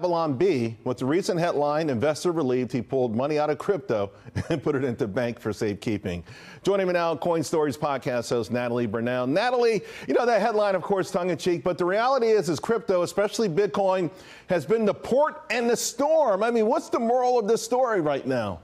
Babylon B, with the recent headline, investor relieved he pulled money out of crypto and put it into bank for safekeeping. Joining me now, Coin Stories podcast host Natalie Brunell. Natalie, you know that headline, of course, tongue-in-cheek, but the reality is crypto, especially Bitcoin, has been the port and the storm. I mean, what's the moral of this story right now?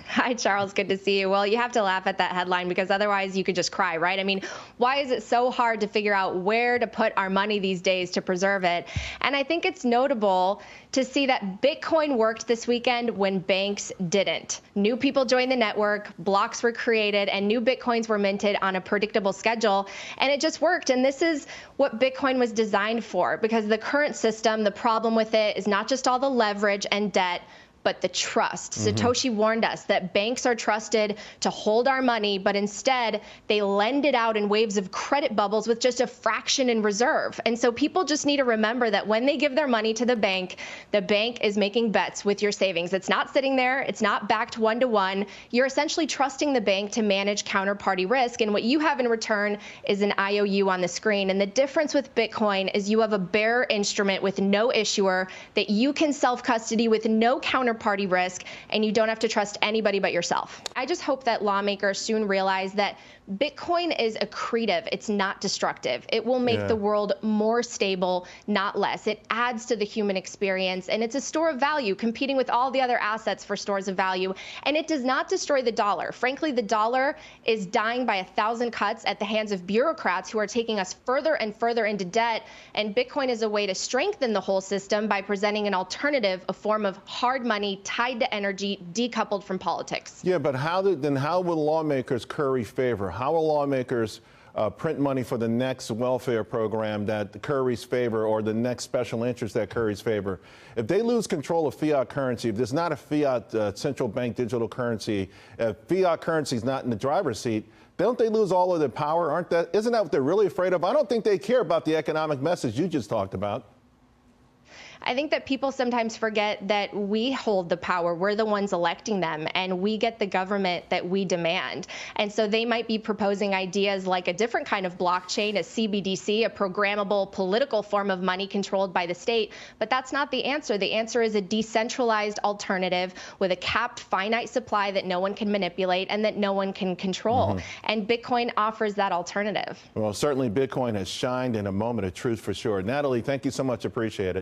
Hi, Charles. Good to see you. Well, you have to laugh at that headline because otherwise you could just cry, right? I mean, why is it so hard to figure out where to put our money these days to preserve it? And I think it's notable to see that Bitcoin worked this weekend when banks didn't. New people joined the network, blocks were created, and new Bitcoins were minted on a predictable schedule. And it just worked. And this is what Bitcoin was designed for, because the current system, the problem with it is not just all the leverage and debt, but the trust. Satoshi warned us that banks are trusted to hold our money, but instead they lend it out in waves of credit bubbles with just a fraction in reserve. And so people just need to remember that when they give their money to the bank is making bets with your savings. It's not sitting there. It's not backed one-to-one. You're essentially trusting the bank to manage counterparty risk. And what you have in return is an IOU on the screen. And the difference with Bitcoin is you have a bearer instrument with no issuer that you can self-custody with no counterparty risk, and you don't have to trust anybody but yourself. I just hope that lawmakers soon realize that Bitcoin is accretive. It's not destructive. It will make the world more stable, not less. It adds to the human experience, and it's a store of value competing with all the other assets for stores of value. And it does not destroy the dollar. Frankly, the dollar is dying by 1,000 cuts at the hands of bureaucrats who are taking us further and further into debt. And Bitcoin is a way to strengthen the whole system by presenting an alternative, a form of hard money tied to energy, decoupled from politics. Yeah, but how will lawmakers curry favor? How will lawmakers print money for the next welfare program that curries favor, or the next special interest that curries favor? If they lose control of fiat currency, if there's not a fiat central bank digital currency, if fiat currency is not in the driver's seat, don't they lose all of their power? Isn't that what they're really afraid of? I don't think they care about the economic message you just talked about. I think that people sometimes forget that we hold the power. We're the ones electing them, and we get the government that we demand. And so they might be proposing ideas like a different kind of blockchain, a CBDC, a programmable political form of money controlled by the state. But that's not the answer. The answer is a decentralized alternative with a capped finite supply that no one can manipulate and that no one can control. And Bitcoin offers that alternative. Well, certainly Bitcoin has shined in a moment of truth for sure. Natalie, thank you so much. Appreciate it.